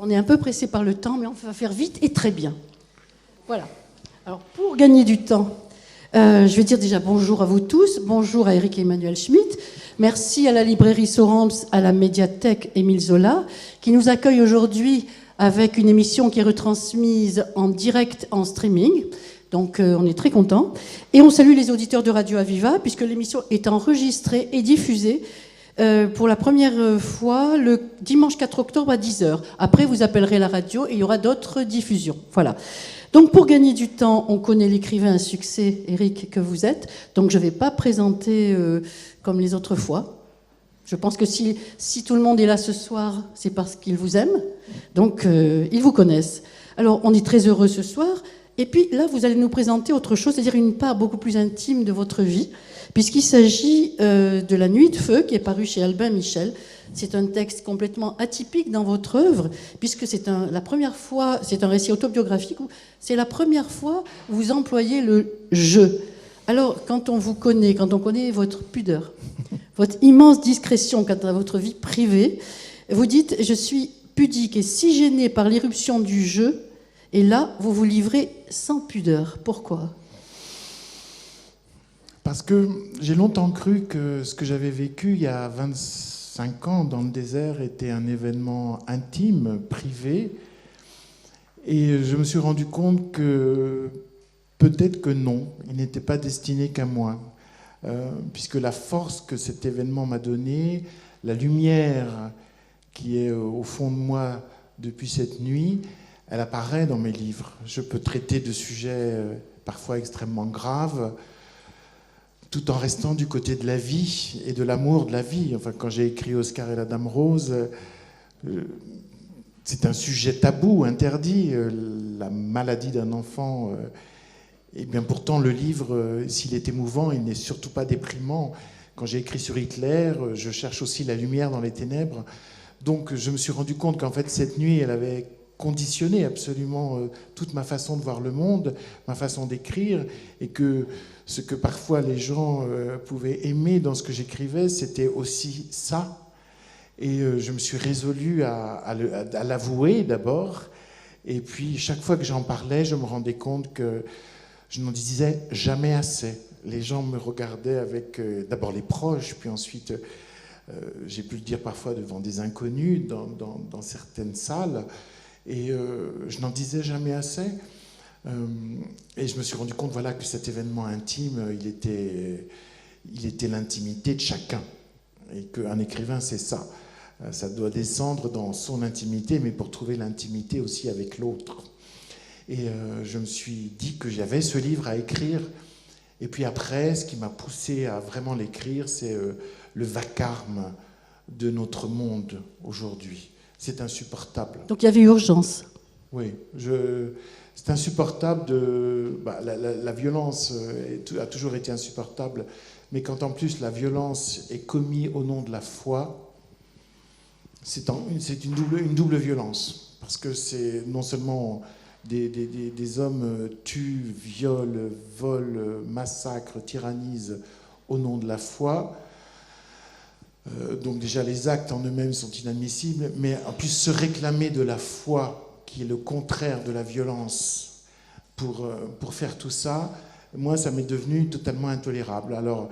On est un peu pressé par le temps, mais on va faire vite et très bien. Voilà. Alors, pour gagner du temps, je vais dire déjà bonjour à vous tous. Bonjour à Eric et Emmanuel Schmitt. Merci à la librairie Sorams, à la médiathèque Émile Zola, qui nous accueille aujourd'hui avec une émission qui est retransmise en direct en streaming. Donc, on est très contents. Et on salue les auditeurs de Radio Aviva, puisque l'émission est enregistrée et diffusée pour la première fois le dimanche 4 octobre à 10h. Après, vous appellerez la radio et il y aura d'autres diffusions. Voilà. Donc, pour gagner du temps, on connaît l'écrivain à succès, Eric, que vous êtes. Donc, je ne vais pas présenter comme les autres fois. Je pense que si tout le monde est là ce soir, c'est parce qu'ils vous aiment. Donc, ils vous connaissent. Alors, on est très heureux ce soir. Et puis là, vous allez nous présenter autre chose, c'est-à-dire une part beaucoup plus intime de votre vie, puisqu'il s'agit de La Nuit de Feu, qui est paru chez Albin Michel. C'est un texte complètement atypique dans votre œuvre, puisque c'est la première fois, c'est un récit autobiographique, où c'est la première fois où vous employez le « je ». Alors, quand on vous connaît, quand on connaît votre pudeur, votre immense discrétion quant à votre vie privée, vous dites « je suis pudique et si gênée par l'irruption du « je », et là, vous vous livrez sans pudeur. Pourquoi ? Parce que j'ai longtemps cru que ce que j'avais vécu il y a 25 ans dans le désert était un événement intime, privé. Et je me suis rendu compte que peut-être que non, il n'était pas destiné qu'à moi. Puisque la force que cet événement m'a donnée, la lumière qui est au fond de moi depuis cette nuit, elle apparaît dans mes livres. Je peux traiter de sujets parfois extrêmement graves, tout en restant du côté de la vie et de l'amour de la vie. Enfin, quand j'ai écrit Oscar et la Dame Rose, c'est un sujet tabou, interdit, la maladie d'un enfant. Et bien pourtant, le livre, s'il est émouvant, il n'est surtout pas déprimant. Quand j'ai écrit sur Hitler, je cherche aussi la lumière dans les ténèbres. Donc, je me suis rendu compte qu'en fait, cette nuit, elle avait conditionné absolument toute ma façon de voir le monde, ma façon d'écrire, et que ce que parfois les gens pouvaient aimer dans ce que j'écrivais, c'était aussi ça. Et je me suis résolu à l'avouer d'abord, et puis chaque fois que j'en parlais, je me rendais compte que je n'en disais jamais assez. Les gens me regardaient avec d'abord les proches, puis ensuite, j'ai pu le dire parfois devant des inconnus dans certaines salles, et je n'en disais jamais assez. Et je me suis rendu compte voilà, que cet événement intime, il était l'intimité de chacun. Et qu'un écrivain, c'est ça. Ça doit descendre dans son intimité, mais pour trouver l'intimité aussi avec l'autre. Et je me suis dit que j'avais ce livre à écrire. Et puis après, ce qui m'a poussé à vraiment l'écrire, c'est le vacarme de notre monde aujourd'hui. C'est insupportable. Donc il y avait urgence. Oui, c'est insupportable la violence a toujours été insupportable, mais quand en plus la violence est commise au nom de la foi, c'est une double violence. Parce que c'est non seulement des hommes tuent, violent, volent, massacrent, tyrannisent au nom de la foi. Donc déjà les actes en eux-mêmes sont inadmissibles, mais en plus se réclamer de la foi, qui est le contraire de la violence, pour faire tout ça, moi ça m'est devenu totalement intolérable. Alors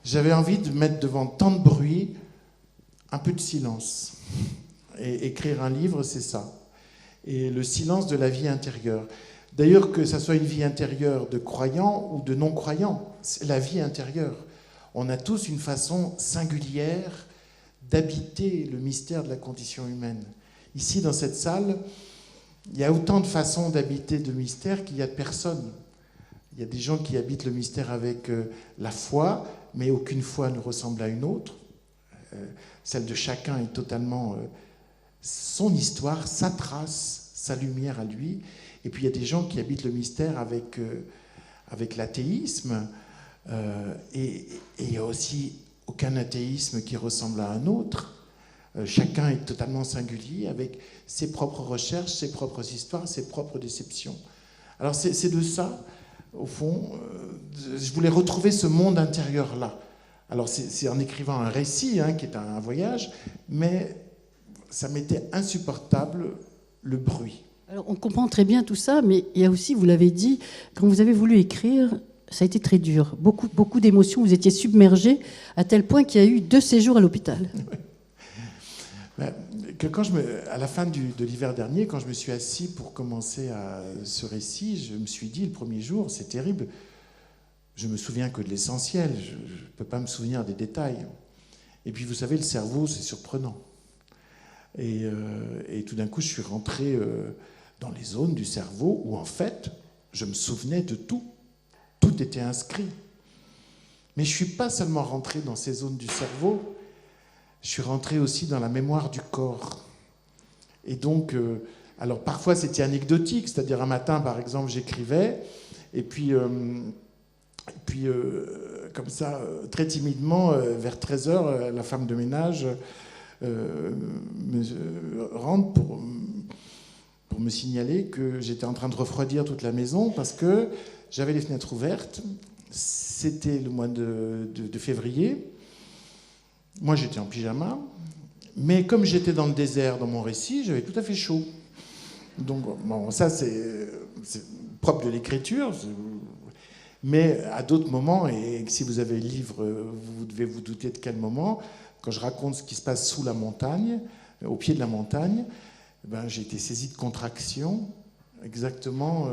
j'avais envie de mettre devant tant de bruit un peu de silence. Et écrire un livre, c'est ça. Et le silence de la vie intérieure. D'ailleurs, que ça soit une vie intérieure de croyants ou de non-croyants, c'est la vie intérieure. On a tous une façon singulière d'habiter le mystère de la condition humaine. Ici, dans cette salle, il y a autant de façons d'habiter le mystère qu'il y a de personnes. Il y a des gens qui habitent le mystère avec la foi, mais aucune foi ne ressemble à une autre. Celle de chacun est totalement son histoire, sa trace, sa lumière à lui. Et puis il y a des gens qui habitent le mystère avec l'athéisme. Et il n'y a aussi aucun athéisme qui ressemble à un autre. Chacun est totalement singulier avec ses propres recherches, ses propres histoires, ses propres déceptions. Alors c'est de ça, au fond, je voulais retrouver ce monde intérieur-là. Alors c'est en écrivant un récit, qui est un voyage, mais ça m'était insupportable le bruit. Alors, on comprend très bien tout ça, mais il y a aussi, vous l'avez dit, quand vous avez voulu écrire, ça a été très dur. Beaucoup, beaucoup d'émotions, vous étiez submergé à tel point qu'il y a eu 2 séjours à l'hôpital. À la fin de l'hiver dernier, quand je me suis assis pour commencer ce récit, je me suis dit, le premier jour, c'est terrible, je me souviens que de l'essentiel, je ne peux pas me souvenir des détails. Et puis, vous savez, le cerveau, c'est surprenant. Et tout d'un coup, je suis rentré dans les zones du cerveau où, en fait, je me souvenais de tout. Tout était inscrit. Mais je ne suis pas seulement rentré dans ces zones du cerveau, je suis rentré aussi dans la mémoire du corps. Et donc, alors parfois c'était anecdotique, c'est-à-dire un matin, par exemple, j'écrivais, et puis comme ça, très timidement, vers 13h, la femme de ménage rentre pour me signaler que j'étais en train de refroidir toute la maison parce que j'avais les fenêtres ouvertes. C'était le mois de février. Moi, j'étais en pyjama. Mais comme j'étais dans le désert, dans mon récit, j'avais tout à fait chaud. Donc, bon, ça, c'est propre de l'écriture. Mais à d'autres moments, et si vous avez le livre, vous devez vous douter de quel moment, quand je raconte ce qui se passe sous la montagne, au pied de la montagne, ben, j'ai été saisi de contraction, exactement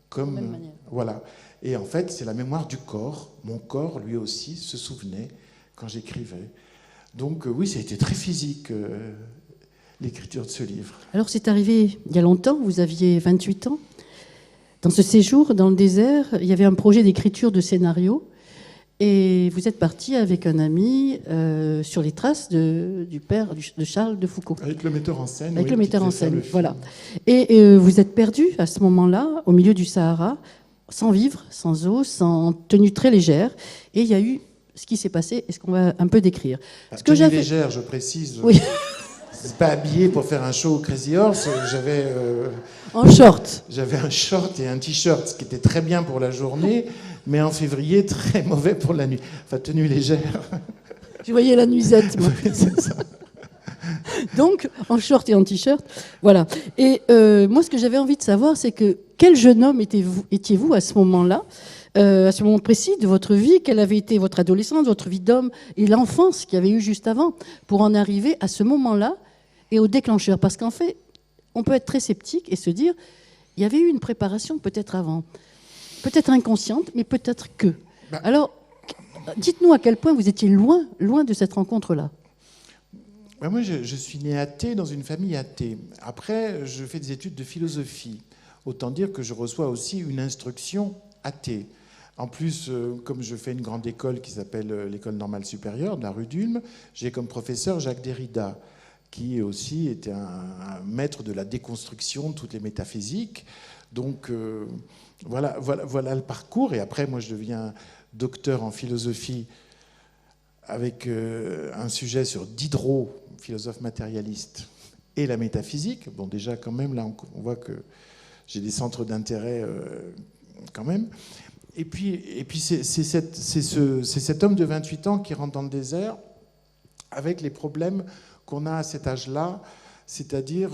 comme... De la même manière. Voilà. Et en fait, c'est la mémoire du corps. Mon corps, lui aussi, se souvenait quand j'écrivais. Donc oui, ça a été très physique, l'écriture de ce livre. Alors, c'est arrivé il y a longtemps, vous aviez 28 ans. Dans ce séjour, dans le désert, il y avait un projet d'écriture de scénario. Et vous êtes parti avec un ami sur les traces du père de Charles de Foucault. Avec le metteur en scène. Avec oui, le metteur en qui devait scène, faire voilà. Et vous êtes perdu à ce moment-là, au milieu du Sahara, sans vivre, sans eau, sans tenue très légère. Et il y a eu ce qui s'est passé et ce qu'on va un peu décrire. Ce que tenue légère, je précise. Oui. C'est pas habillé pour faire un show au Crazy Horse. J'avais en short. J'avais un short et un t-shirt, ce qui était très bien pour la journée, mais en février, très mauvais pour la nuit. Enfin, tenue légère. Je voyais la nuisette, moi. Oui, c'est ça. Donc, en short et en t-shirt, voilà. Et moi, ce que j'avais envie de savoir, c'est que quel jeune homme étiez-vous à ce moment-là, à ce moment précis de votre vie? Quelle avait été votre adolescence, votre vie d'homme et l'enfance qu'il y avait eu juste avant, pour en arriver à ce moment-là et au déclencheur? Parce qu'en fait, on peut être très sceptique et se dire, il y avait eu une préparation peut-être avant, peut-être inconsciente, mais peut-être que. Alors, dites-nous à quel point vous étiez loin de cette rencontre-là. Moi, je suis né athée dans une famille athée. Après, je fais des études de philosophie. Autant dire que je reçois aussi une instruction athée. En plus, comme je fais une grande école qui s'appelle l'École normale supérieure de la rue d'Ulm, j'ai comme professeur Jacques Derrida, qui aussi était un maître de la déconstruction de toutes les métaphysiques. Donc voilà le parcours. Et après, moi, je deviens docteur en philosophie avec un sujet sur Diderot, philosophe matérialiste, et la métaphysique. Bon, déjà, quand même, là, on voit que j'ai des centres d'intérêt quand même. Et puis c'est cet homme de 28 ans qui rentre dans le désert avec les problèmes qu'on a à cet âge-là, c'est-à-dire,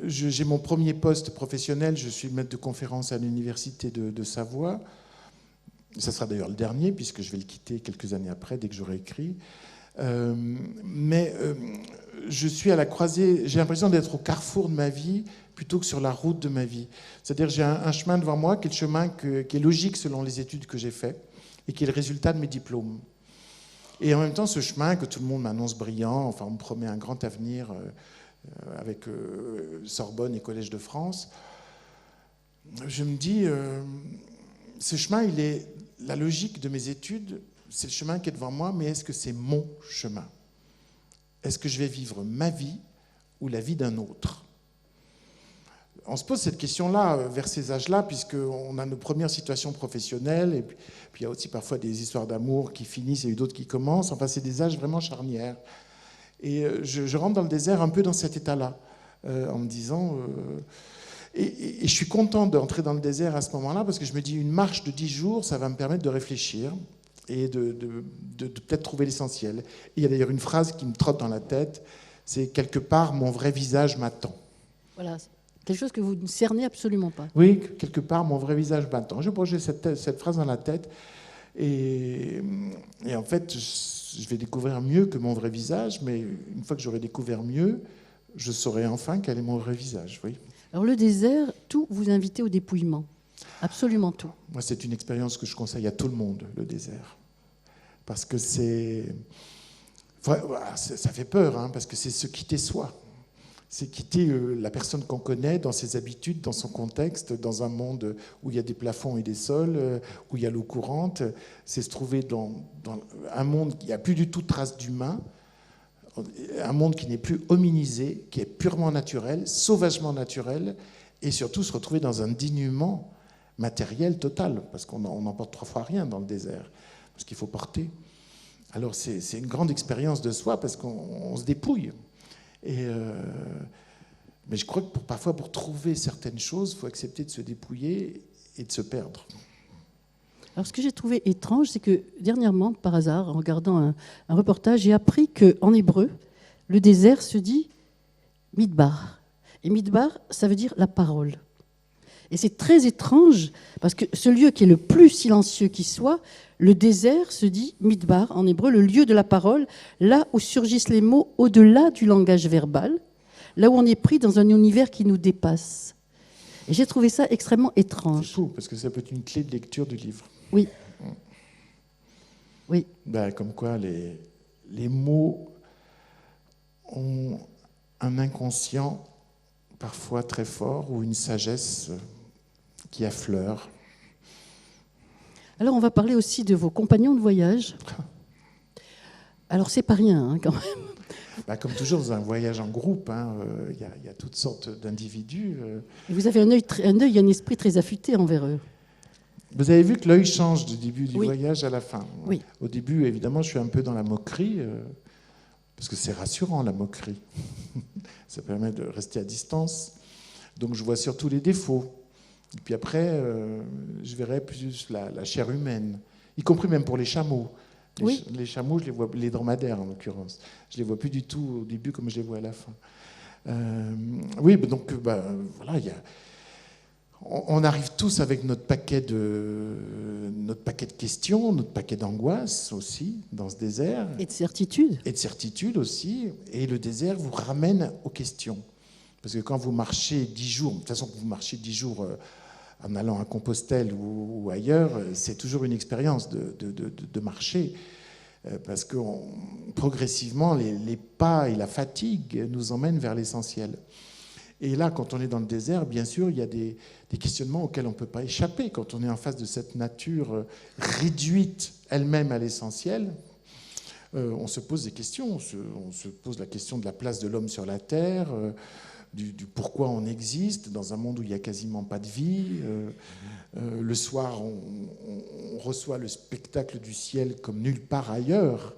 j'ai mon premier poste professionnel, je suis maître de conférence à l'université de Savoie. Ça sera d'ailleurs le dernier, puisque je vais le quitter quelques années après, dès que j'aurai écrit. Je suis à la croisée, j'ai l'impression d'être au carrefour de ma vie plutôt que sur la route de ma vie. C'est-à-dire j'ai un chemin devant moi qui est le chemin qui est logique selon les études que j'ai faites et qui est le résultat de mes diplômes. Et en même temps, ce chemin que tout le monde m'annonce brillant, enfin on me promet un grand avenir avec Sorbonne et Collège de France, je me dis, ce chemin, il est la logique de mes études, c'est le chemin qui est devant moi, mais est-ce que c'est mon chemin? Est-ce que je vais vivre ma vie ou la vie d'un autre? On se pose cette question-là vers ces âges-là, puisqu'on a nos premières situations professionnelles, et puis il y a aussi parfois des histoires d'amour qui finissent et d'autres qui commencent. Enfin, c'est des âges vraiment charnières. Et je rentre dans le désert un peu dans cet état-là, en me disant... Et je suis content d'entrer dans le désert à ce moment-là, parce que je me dis, une marche de 10 jours, ça va me permettre de réfléchir et de peut-être trouver l'essentiel. Et il y a d'ailleurs une phrase qui me trotte dans la tête, c'est « quelque part, mon vrai visage m'attend ». Voilà, quelque chose que vous ne cernez absolument pas. Oui, quelque part, mon vrai visage m'attend. Je projeté cette phrase dans la tête et en fait, je vais découvrir mieux que mon vrai visage, mais une fois que j'aurai découvert mieux, je saurai enfin quel est mon vrai visage. Oui. Alors le désert, tout vous invitez au dépouillement. Absolument tout. Moi, c'est une expérience que je conseille à tout le monde, le désert. Parce que c'est... Voilà, ça fait peur, hein, parce que c'est se quitter soi. C'est quitter la personne qu'on connaît dans ses habitudes, dans son contexte, dans un monde où il y a des plafonds et des sols, où il y a l'eau courante. C'est se trouver dans un monde qui n'a plus du tout de trace d'humain, un monde qui n'est plus hominisé, qui est purement naturel, sauvagement naturel, et surtout se retrouver dans un dénuement matériel total, parce qu'on n'emporte 3 fois rien dans le désert, parce qu'il faut porter. Alors c'est une grande expérience de soi, parce qu'on se dépouille. Mais je crois que parfois, pour trouver certaines choses, il faut accepter de se dépouiller et de se perdre. Alors, ce que j'ai trouvé étrange, c'est que dernièrement, par hasard, en regardant un reportage, j'ai appris qu'en hébreu, le désert se dit midbar. Et midbar, ça veut dire la parole. Et c'est très étrange, parce que ce lieu qui est le plus silencieux qui soit, le désert se dit midbar, en hébreu, le lieu de la parole, là où surgissent les mots au-delà du langage verbal, là où on est pris dans un univers qui nous dépasse. Et j'ai trouvé ça extrêmement étrange. C'est fou, parce que ça peut être une clé de lecture du livre. Oui. Oui. Ben, comme quoi, les mots ont un inconscient parfois très fort ou une sagesse qui affleure. Alors, on va parler aussi de vos compagnons de voyage. Alors, c'est pas rien, hein, quand même. Ben, comme toujours, dans un voyage en groupe, y a toutes sortes d'individus. Et vous avez un œil et un esprit très affûté envers eux. Vous avez vu que l'œil change du début du Oui. voyage à la fin. Oui. Au début, évidemment, je suis un peu dans la moquerie, parce que c'est rassurant, la moquerie. Ça permet de rester à distance. Donc, je vois surtout les défauts. Et puis après, je verrai plus la chair humaine, y compris même pour les chameaux. Les chameaux, je les vois, les dromadaires en l'occurrence, je les vois plus du tout au début comme je les vois à la fin. Oui, donc voilà, on arrive tous avec notre paquet de questions, notre paquet d'angoisse aussi dans ce désert. Et de certitude. Et de certitude aussi. Et le désert vous ramène aux questions. Parce que quand vous marchez 10 jours, de toute façon, vous marchez 10 jours en allant à Compostelle ou ailleurs, c'est toujours une expérience de marcher. Parce que progressivement, les pas et la fatigue nous emmènent vers l'essentiel. Et là, quand on est dans le désert, bien sûr, il y a des questionnements auxquels on ne peut pas échapper. Quand on est en face de cette nature réduite elle-même à l'essentiel, on se pose des questions. On se pose la question de la place de l'homme sur la Terre, du pourquoi on existe dans un monde où il n'y a quasiment pas de vie. Le soir, on reçoit le spectacle du ciel comme nulle part ailleurs.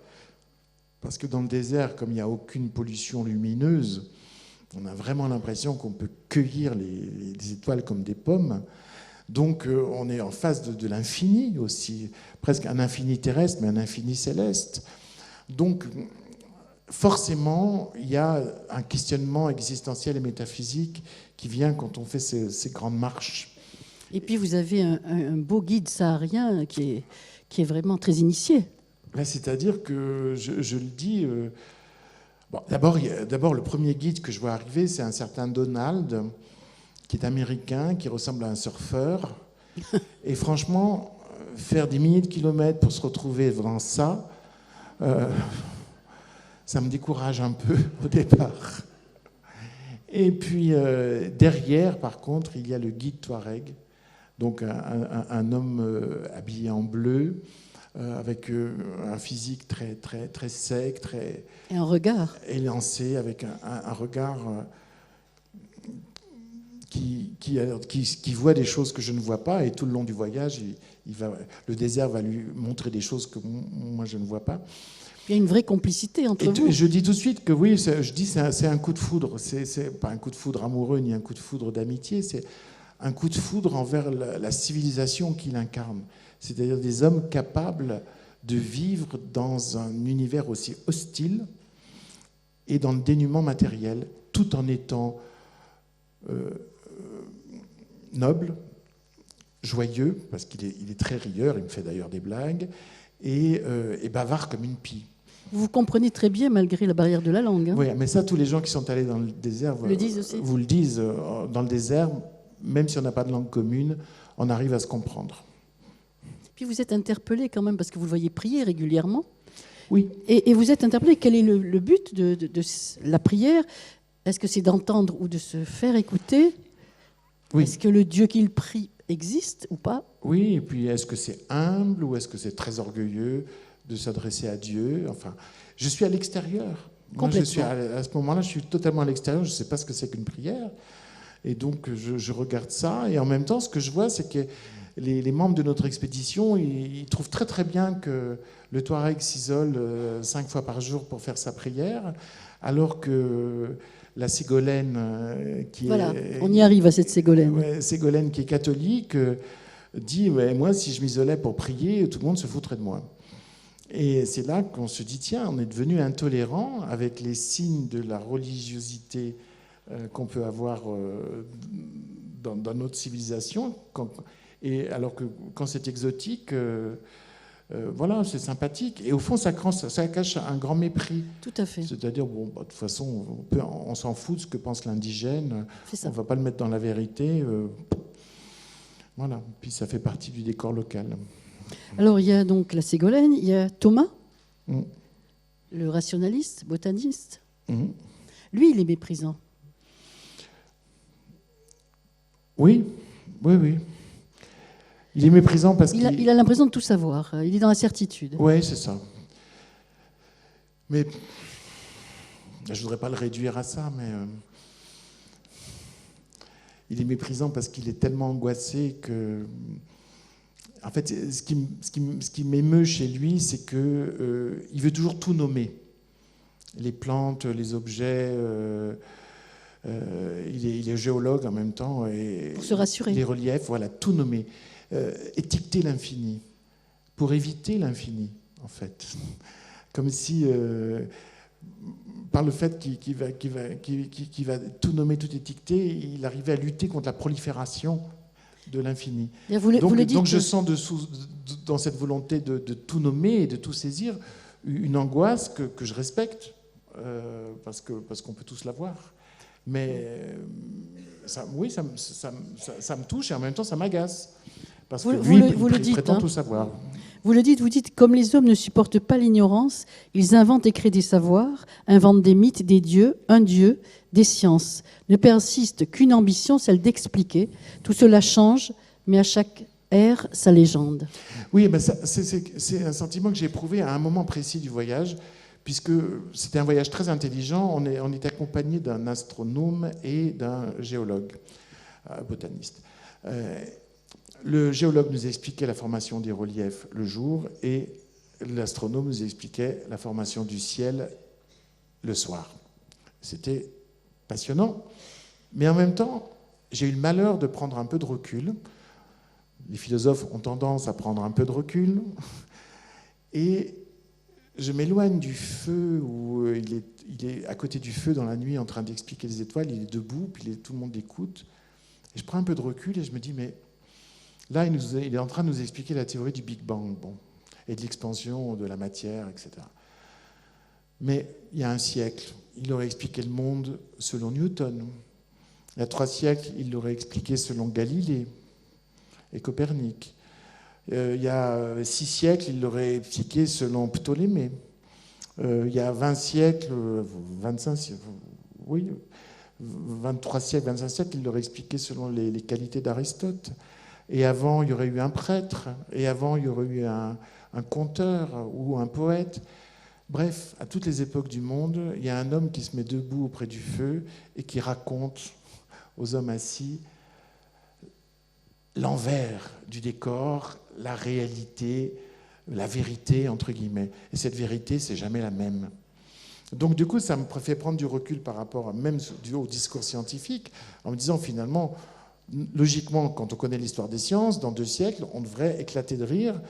Parce que dans le désert, comme il n'y a aucune pollution lumineuse, on a vraiment l'impression qu'on peut cueillir les étoiles comme des pommes. Donc on est en face de l'infini aussi, presque un infini terrestre, mais un infini céleste. Donc forcément, il y a un questionnement existentiel et métaphysique qui vient quand on fait ces grandes marches. Et puis vous avez un beau guide saharien qui est vraiment très initié. C'est-à-dire que je le dis... Bon, d'abord, le premier guide que je vois arriver, c'est un certain Donald, qui est américain, qui ressemble à un surfeur. Et franchement, faire des milliers de kilomètres pour se retrouver devant ça, ça me décourage un peu au départ. Et puis, derrière, par contre, il y a le guide Touareg, donc un homme habillé en bleu, avec un physique très, très, très sec, très... Et un regard. Élancé, avec un regard qui voit des choses que je ne vois pas, et tout le long du voyage, le désert va lui montrer des choses que moi je ne vois pas. Il y a une vraie complicité entre vous. Je dis tout de suite que oui, c'est un coup de foudre. C'est pas un coup de foudre amoureux ni un coup de foudre d'amitié, c'est un coup de foudre envers la civilisation qu'il incarne. C'est-à-dire des hommes capables de vivre dans un univers aussi hostile et dans le dénuement matériel, tout en étant noble, joyeux, parce qu'il est très rieur, il me fait d'ailleurs des blagues, et bavard comme une pie. Vous comprenez très bien malgré la barrière de la langue. Hein. Oui, mais ça, tous les gens qui sont allés dans le désert le disent aussi. vous le disent. Dans le désert, même si on n'a pas de langue commune, on arrive à se comprendre. Puis vous êtes interpellé quand même, parce que vous le voyez prier régulièrement. Oui. Et vous êtes interpellé. Quel est le but de la prière? Est-ce que c'est d'entendre ou de se faire écouter? Oui. Est-ce que le Dieu qu'il prie existe ou pas? Oui, et puis est-ce que c'est humble ou est-ce que c'est très orgueilleux de s'adresser à Dieu? Enfin, je suis à l'extérieur. Moi, je suis à ce moment-là, je suis totalement à l'extérieur. Je ne sais pas ce que c'est qu'une prière. Et donc, je regarde ça. Et en même temps, ce que je vois, c'est que les membres de notre expédition, ils trouvent très très bien que le Touareg s'isole 5 fois par jour pour faire sa prière, alors que la Ségolène, on y arrive à cette Ségolène. Ouais, Ségolène qui est catholique, dit moi, si je m'isolais pour prier, tout le monde se foutrait de moi. Et c'est là qu'on se dit tiens, on est devenu intolérant avec les signes de la religiosité qu'on peut avoir dans notre civilisation. Et alors que quand c'est exotique, voilà, c'est sympathique. Et au fond, ça cache un grand mépris. Tout à fait. C'est-à-dire, bon, de toute façon, on s'en fout de ce que pense l'indigène. On ne va pas le mettre dans la vérité. Voilà. Puis ça fait partie du décor local. Alors, il y a donc la Ségolène, il y a Thomas, le rationaliste, botaniste. Lui, il est méprisant. Oui. Il est méprisant parce qu'il a l'impression de tout savoir. Il est dans la certitude. Oui, c'est ça. Mais je ne voudrais pas le réduire à ça, mais il est méprisant parce qu'il est tellement angoissé que... En fait, ce qui m'émeut chez lui, c'est qu'il veut toujours tout nommer. Les plantes, les objets... il est géologue en même temps. Et pour se rassurer. Les reliefs, voilà, tout nommer. Étiqueter l'infini, pour éviter l'infini, en fait. Comme si, par le fait qu'il va tout nommer, tout étiqueter, il arrivait à lutter contre la prolifération de l'infini. Donc je sens dans cette volonté de tout nommer et de tout saisir une angoisse que je respecte, parce qu'on peut tous l'avoir. Mais ça me touche et en même temps ça m'agace. Parce que il prétend tout savoir. Vous le dites, comme les hommes ne supportent pas l'ignorance, ils inventent et créent des savoirs, inventent des mythes, des dieux, un dieu, des sciences. Ne persiste qu'une ambition, celle d'expliquer. Tout cela change, mais à chaque ère, sa légende. Oui, mais c'est un sentiment que j'ai éprouvé à un moment précis du voyage, puisque c'était un voyage très intelligent. On est accompagné d'un astronome et d'un géologue, botaniste. Le géologue nous expliquait la formation des reliefs le jour et l'astronome nous expliquait la formation du ciel le soir. C'était passionnant. Mais en même temps, j'ai eu le malheur de prendre un peu de recul. Les philosophes ont tendance à prendre un peu de recul. Et je m'éloigne du feu où il est à côté du feu dans la nuit en train d'expliquer les étoiles. Il est debout, puis tout le monde l'écoute. Et je prends un peu de recul et je me dis, mais là, il est en train de nous expliquer la théorie du Big Bang, et de l'expansion de la matière, etc. Mais il y a un siècle, il aurait expliqué le monde selon Newton. Il y a 3 siècles, il l'aurait expliqué selon Galilée et Copernic. Il y a 6 siècles, il l'aurait expliqué selon Ptolémée. Il y a 20 siècles, 25 siècles, oui, 23 siècles, 25 siècles, il l'aurait expliqué selon les qualités d'Aristote. Et avant, il y aurait eu un prêtre, et avant, il y aurait eu un conteur ou un poète. Bref, à toutes les époques du monde, il y a un homme qui se met debout auprès du feu et qui raconte aux hommes assis l'envers du décor, la réalité, la vérité, entre guillemets. Et cette vérité, c'est jamais la même. Donc du coup, ça me fait prendre du recul par rapport même au discours scientifique, en me disant finalement, logiquement, quand on connaît l'histoire des sciences, dans 2 siècles, on devrait éclater de rire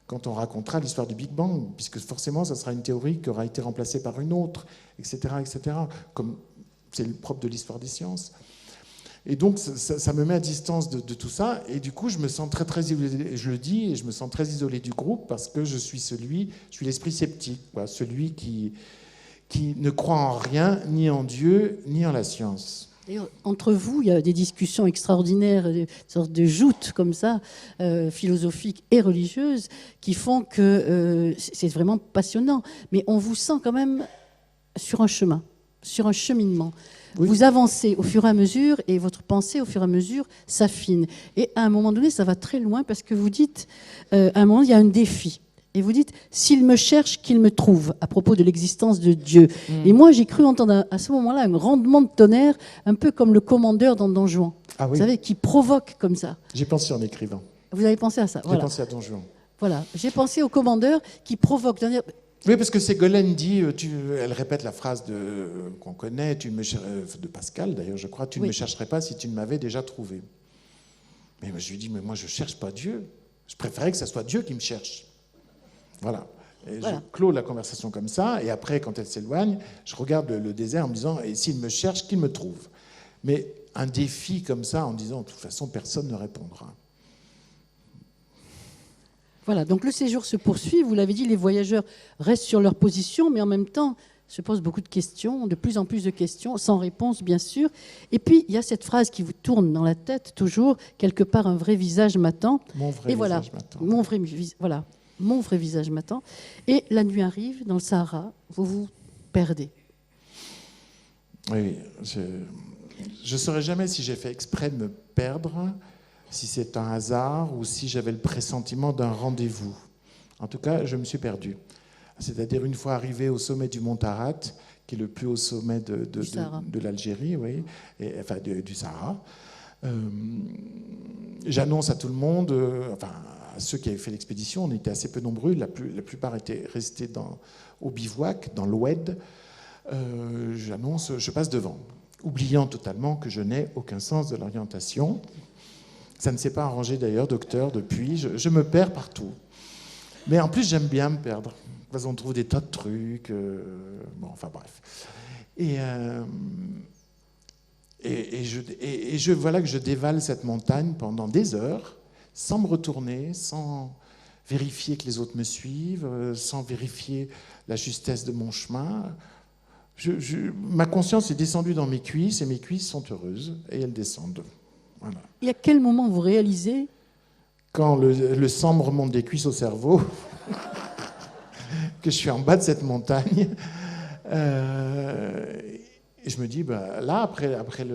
quand on racontera l'histoire du Big Bang, puisque forcément, ça sera une théorie qui aura été remplacée par une autre, etc., etc., comme c'est le propre de l'histoire des sciences. Et donc, ça me met à distance de tout ça. Et du coup, je me sens très, très isolé. Je le dis, et je me sens très isolé du groupe parce que je suis l'esprit sceptique, quoi, celui qui ne croit en rien, ni en Dieu, ni en la science. D'ailleurs, entre vous, il y a des discussions extraordinaires, des sortes de joutes comme ça, philosophiques et religieuses, qui font que c'est vraiment passionnant. Mais on vous sent quand même sur un chemin, sur un cheminement. Oui. Vous avancez au fur et à mesure et votre pensée au fur et à mesure s'affine. Et à un moment donné, ça va très loin parce que vous dites, à un moment, il y a un défi. Et vous dites, s'il me cherche, qu'il me trouve, à propos de l'existence de Dieu. Et moi, j'ai cru entendre à ce moment-là un grondement de tonnerre, un peu comme le commandeur dans Don Juan. Ah oui. Vous savez, qui provoque comme ça. J'ai pensé en écrivant. Vous avez pensé à ça? J'ai pensé à Don Juan. Voilà, j'ai pensé au commandeur qui provoque. Oui, parce que Ségolène dit, elle répète la phrase qu'on connaît, de Pascal d'ailleurs, je crois, tu ne me chercherais pas si tu ne m'avais déjà trouvé. Mais je lui dis, mais moi je ne cherche pas Dieu. Je préférais que ce soit Dieu qui me cherche. Voilà. Et voilà. Je clôt la conversation comme ça, et après, quand elle s'éloigne, je regarde le désert en me disant, et s'il me cherche, qu'il me trouve. Mais un défi comme ça, en disant, de toute façon, personne ne répondra. Voilà, donc le séjour se poursuit. Vous l'avez dit, les voyageurs restent sur leur position, mais en même temps se posent beaucoup de questions, de plus en plus de questions, sans réponse, bien sûr. Et puis, il y a cette phrase qui vous tourne dans la tête, toujours, quelque part, un vrai visage m'attend. Mon vrai visage m'attend. Mon vrai visage m'attend. Et la nuit arrive, dans le Sahara, vous vous perdez. Oui, je ne saurais jamais si j'ai fait exprès de me perdre, si c'est un hasard ou si j'avais le pressentiment d'un rendez-vous. En tout cas, je me suis perdu. C'est-à-dire, une fois arrivé au sommet du mont Ararat, qui est le plus haut sommet de l'Algérie, oui, enfin du Sahara, j'annonce à tout le monde, enfin à ceux qui avaient fait l'expédition, on était assez peu nombreux, la plupart étaient restés au bivouac, dans l'Oued. J'annonce, je passe devant, oubliant totalement que je n'ai aucun sens de l'orientation. Ça ne s'est pas arrangé d'ailleurs, docteur, depuis. Je me perds partout. Mais en plus, j'aime bien me perdre. Parce qu'on trouve des tas de trucs. Bon, enfin bref. Voilà que je dévale cette montagne pendant des heures, sans me retourner, sans vérifier que les autres me suivent, sans vérifier la justesse de mon chemin. Ma conscience est descendue dans mes cuisses et mes cuisses sont heureuses et elles descendent. Voilà. Et à quel moment vous réalisez? Quand le sang me remonte des cuisses au cerveau, que je suis en bas de cette montagne, et je me dis, bah, là, après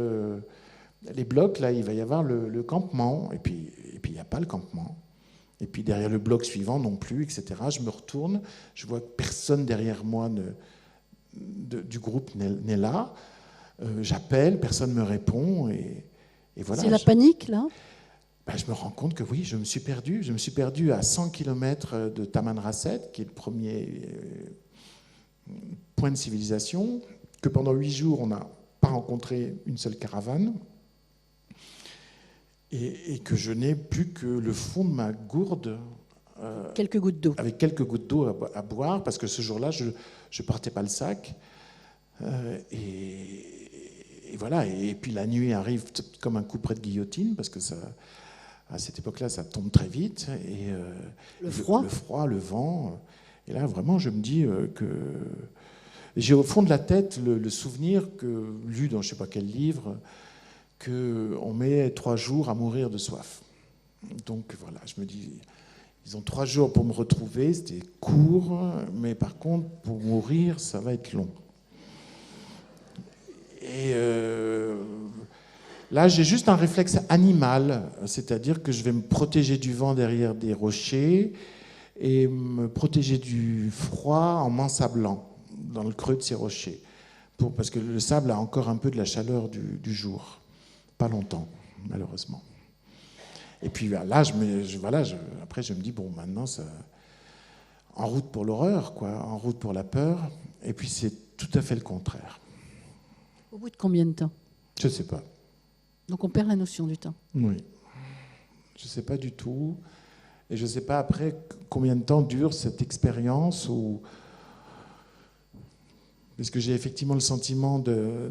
les blocs, là, il va y avoir le campement, et puis il n'y a pas le campement. Et puis derrière le bloc suivant non plus, etc. Je me retourne, je vois que personne derrière moi du groupe n'est là. J'appelle, personne ne me répond, et voilà. C'est la panique, là? Ben, je me rends compte que oui, je me suis perdu. Je me suis perdu à 100 km de Tamanrasset, qui est le premier point de civilisation, que pendant 8 jours, on n'a pas rencontré une seule caravane, et que je n'ai plus que le fond de ma gourde. Quelques gouttes d'eau. Avec quelques gouttes d'eau à boire, parce que ce jour-là, je ne partais pas le sac. Et voilà, et puis la nuit arrive comme un coup près de guillotine, parce que à cette époque-là, ça tombe très vite. Et, le froid, le vent. Et là, vraiment, je me dis que... J'ai au fond de la tête le souvenir, lu dans je ne sais pas quel livre, qu'on met 3 jours à mourir de soif. Donc voilà, je me dis, ils ont 3 jours pour me retrouver, c'était court, mais par contre, pour mourir, ça va être long. Et là, j'ai juste un réflexe animal, c'est-à-dire que je vais me protéger du vent derrière des rochers et me protéger du froid en m'ensablant dans le creux de ces rochers, parce que le sable a encore un peu de la chaleur du jour. Pas longtemps, malheureusement. Et puis là, après, je me dis, bon, maintenant, en route pour l'horreur, quoi, en route pour la peur, et puis c'est tout à fait le contraire. Au bout de combien de temps? Je ne sais pas. Donc on perd la notion du temps. Oui. Je ne sais pas du tout. Et je ne sais pas après combien de temps dure cette expérience où Parce que j'ai effectivement le sentiment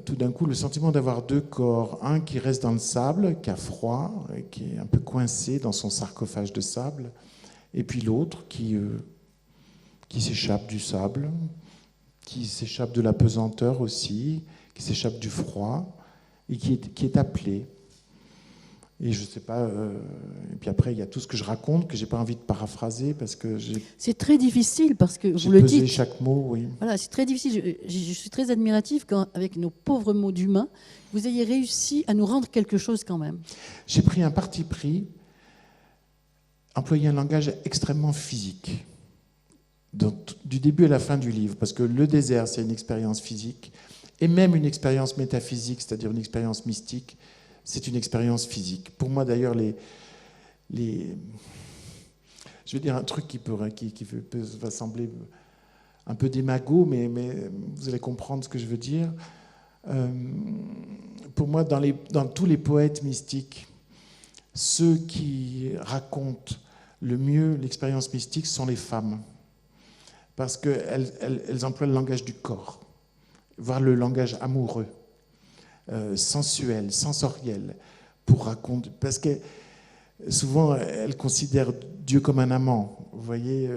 tout d'un coup, le sentiment d'avoir deux corps. Un qui reste dans le sable, qui a froid, et qui est un peu coincé dans son sarcophage de sable. Et puis l'autre qui s'échappe du sable, qui s'échappe de la pesanteur aussi, qui s'échappe du froid, et qui est appelé. Et je sais pas. Et puis après, il y a tout ce que je raconte que j'ai pas envie de paraphraser parce que c'est très difficile parce que j'ai vous le pesé dites. chaque mot, oui. Voilà, c'est très difficile. Je suis très admirative quand, avec nos pauvres mots d'humains, vous ayez réussi à nous rendre quelque chose quand même. J'ai pris un parti pris, employer un langage extrêmement physique, du début à la fin du livre, parce que le désert, c'est une expérience physique, et même une expérience métaphysique, c'est-à-dire une expérience mystique, c'est une expérience physique. Pour moi, d'ailleurs, je vais dire un truc qui va sembler un peu démago, mais vous allez comprendre ce que je veux dire. Pour moi, dans tous les poètes mystiques, ceux qui racontent le mieux l'expérience mystique sont les femmes, parce qu'elles emploient le langage du corps, voire le langage amoureux, sensuel, sensoriel, pour raconter. Parce que souvent, elles considèrent Dieu comme un amant, vous voyez,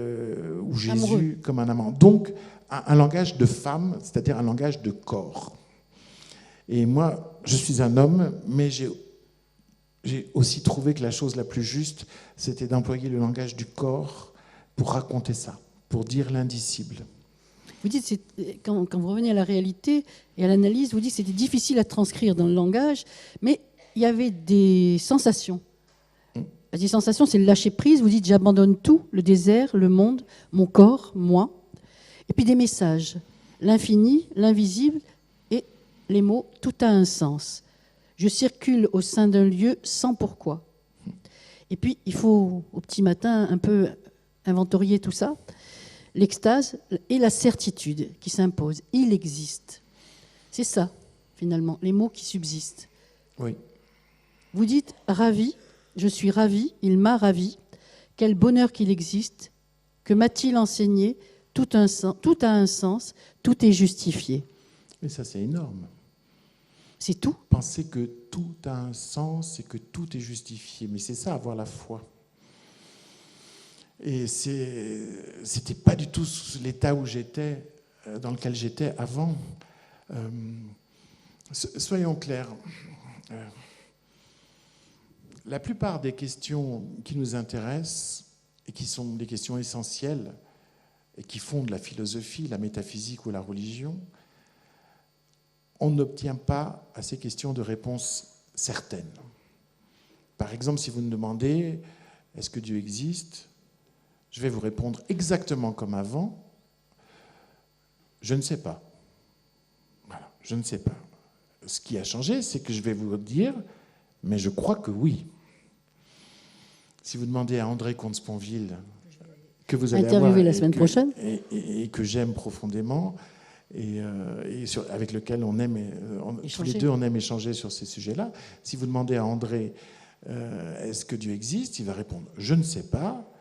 ou Jésus Amoureux. comme un amant. Donc, un langage de femme, c'est-à-dire un langage de corps. Et moi, je suis un homme, mais j'ai aussi trouvé que la chose la plus juste, c'était d'employer le langage du corps pour raconter ça, pour dire l'indicible. Vous dites, quand vous revenez à la réalité et à l'analyse, vous dites que c'était difficile à transcrire dans le langage, mais il y avait des sensations. Des sensations, c'est le lâcher-prise. Vous dites, j'abandonne tout, le désert, le monde, mon corps, moi. Et puis des messages, l'infini, l'invisible et les mots, tout a un sens. Je circule au sein d'un lieu sans pourquoi. Et puis, il faut, au petit matin, un peu inventorier tout ça. L'extase et la certitude qui s'imposent. Il existe. C'est ça, finalement, les mots qui subsistent. Oui. Vous dites « ravi », je suis ravi, il m'a ravi. Quel bonheur qu'il existe. Que m'a-t-il enseigné ? Tout a un sens, tout est justifié. Et ça, c'est énorme. C'est tout. Penser que tout a un sens et que tout est justifié. Mais c'est ça, avoir la foi. Et c'était pas du tout l'état où j'étais, dans lequel j'étais avant. Soyons clairs. La plupart des questions qui nous intéressent et qui sont des questions essentielles et qui fondent la philosophie, la métaphysique ou la religion, on n'obtient pas à ces questions de réponse certaine. Par exemple, si vous me demandez « est-ce que Dieu existe ?», je vais vous répondre exactement comme avant. Je ne sais pas. Voilà, je ne sais pas. Ce qui a changé, c'est que je vais vous dire, mais je crois que oui. Si vous demandez à André Comte-Sponville, que vous allez interviewer la semaine prochaine, et que j'aime profondément, avec lequel on aime, tous les deux on aime échanger sur ces sujets-là. Si vous demandez à André, est-ce que Dieu existe ? Il va répondre, je ne sais pas.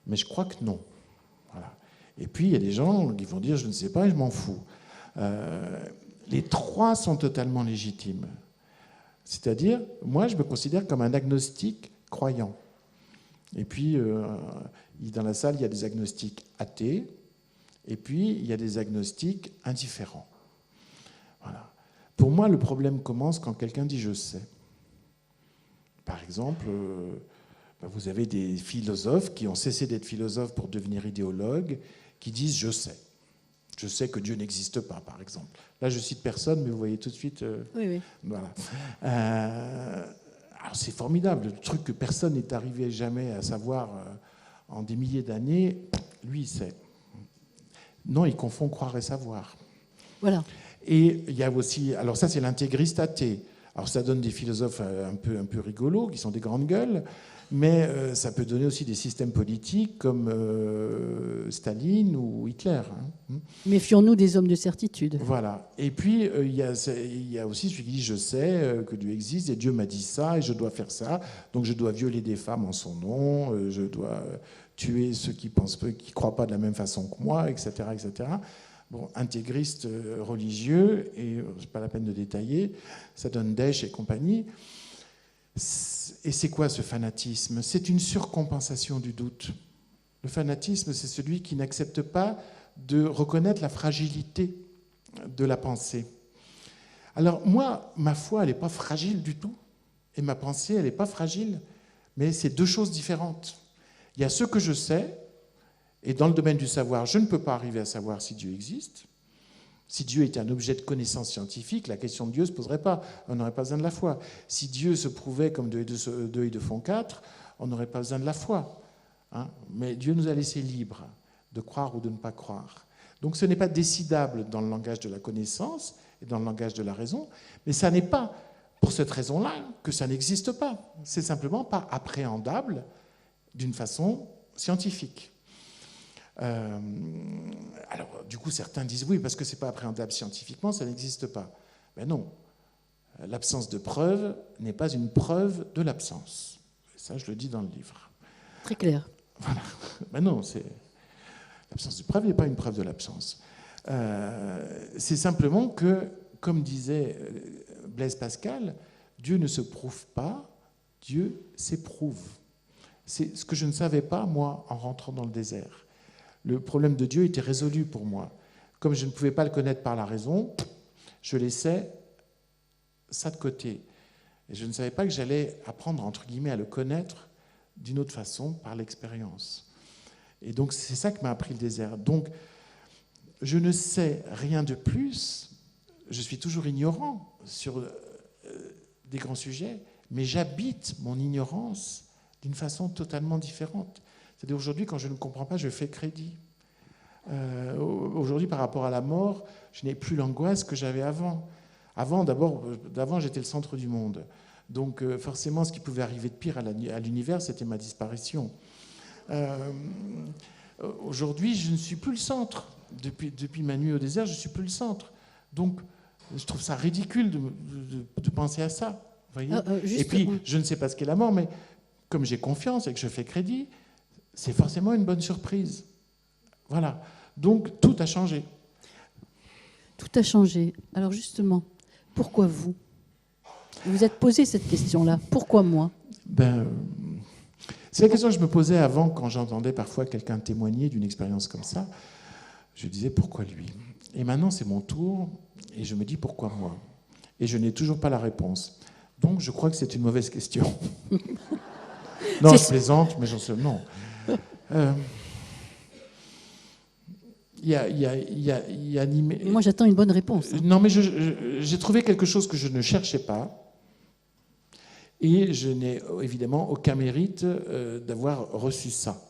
Mais je crois que non. Voilà. Et puis, il y a des gens qui vont dire « je ne sais pas et je m'en fous ». Les trois sont totalement légitimes. C'est-à-dire, moi, je me considère comme un agnostique croyant. Et puis, dans la salle, il y a des agnostiques athées, et puis, il y a des agnostiques indifférents. Voilà. Pour moi, le problème commence quand quelqu'un dit « je sais ». Par exemple... vous avez des philosophes qui ont cessé d'être philosophes pour devenir idéologues, qui disent « je sais ». Je sais que Dieu n'existe pas, par exemple. Là, je cite personne, mais vous voyez tout de suite... Oui. Voilà. Alors, c'est formidable. Le truc que personne n'est arrivé jamais à savoir en des milliers d'années, lui, il sait. Non, il confond croire et savoir. Voilà. Et il y a aussi... Alors ça, c'est l'intégriste athée. Alors ça donne des philosophes un peu rigolos, qui sont des grandes gueules, mais ça peut donner aussi des systèmes politiques comme Staline ou Hitler. Hein. Méfions-nous des hommes de certitude. Voilà. Et puis, il y a aussi celui qui dit « je sais que Dieu existe et Dieu m'a dit ça et je dois faire ça, donc je dois violer des femmes en son nom, je dois tuer ceux qui ne croient pas de la même façon que moi, etc. etc. » Bon, intégriste religieux, et c'est pas la peine de détailler, ça donne Daesh et compagnie. Et c'est quoi ce fanatisme? C'est une surcompensation du doute. Le fanatisme, c'est celui qui n'accepte pas de reconnaître la fragilité de la pensée. Alors moi, ma foi, elle n'est pas fragile du tout, et ma pensée, elle n'est pas fragile, mais c'est deux choses différentes. Il y a ce que je sais, et dans le domaine du savoir, je ne peux pas arriver à savoir si Dieu existe. Si Dieu était un objet de connaissance scientifique, la question de Dieu ne se poserait pas, on n'aurait pas besoin de la foi. Si Dieu se prouvait comme 2 et 2 font 4, on n'aurait pas besoin de la foi. Hein. Mais Dieu nous a laissés libres de croire ou de ne pas croire. Donc ce n'est pas décidable dans le langage de la connaissance et dans le langage de la raison, mais ça n'est pas pour cette raison-là que ça n'existe pas. C'est simplement pas appréhendable d'une façon scientifique. Alors, du coup, certains disent oui, parce que c'est pas appréhendable scientifiquement, ça n'existe pas. Ben non. L'absence de preuve n'est pas une preuve de l'absence. Ça, je le dis dans le livre. Très clair. Voilà. Ben non, l'absence de preuve n'est pas une preuve de l'absence. C'est simplement que, comme disait Blaise Pascal, Dieu ne se prouve pas, Dieu s'éprouve. C'est ce que je ne savais pas, moi, en rentrant dans le désert. Le problème de Dieu était résolu pour moi. Comme je ne pouvais pas le connaître par la raison, je laissais ça de côté. Et je ne savais pas que j'allais apprendre, entre guillemets, à le connaître d'une autre façon, par l'expérience. Et donc, c'est ça que m'a appris le désert. Donc, je ne sais rien de plus, je suis toujours ignorant sur des grands sujets, mais j'habite mon ignorance d'une façon totalement différente. C'est-à-dire aujourd'hui, quand je ne comprends pas, je fais crédit. Aujourd'hui, par rapport à la mort, je n'ai plus l'angoisse que j'avais avant. D'avant, j'étais le centre du monde. Donc forcément, ce qui pouvait arriver de pire à l'univers, c'était ma disparition. Aujourd'hui, je ne suis plus le centre. Depuis ma nuit au désert, je ne suis plus le centre. Donc, je trouve ça ridicule de penser à ça. Vous voyez et puis, je ne sais pas ce qu'est la mort, mais comme j'ai confiance et que je fais crédit, c'est forcément une bonne surprise. Voilà. Donc, tout a changé. Tout a changé. Alors justement, pourquoi vous? Vous vous êtes posé cette question-là. Pourquoi moi? C'est la question que je me posais avant, quand j'entendais parfois quelqu'un témoigner d'une expérience comme ça. Je disais, pourquoi lui? Et maintenant, c'est mon tour, et je me dis, pourquoi moi? Et je n'ai toujours pas la réponse. Donc, je crois que c'est une mauvaise question. Non, je plaisante, mais j'en sais... Non. Moi, j'attends une bonne réponse. Hein. Non, mais j'ai trouvé quelque chose que je ne cherchais pas. Et je n'ai évidemment aucun mérite d'avoir reçu ça.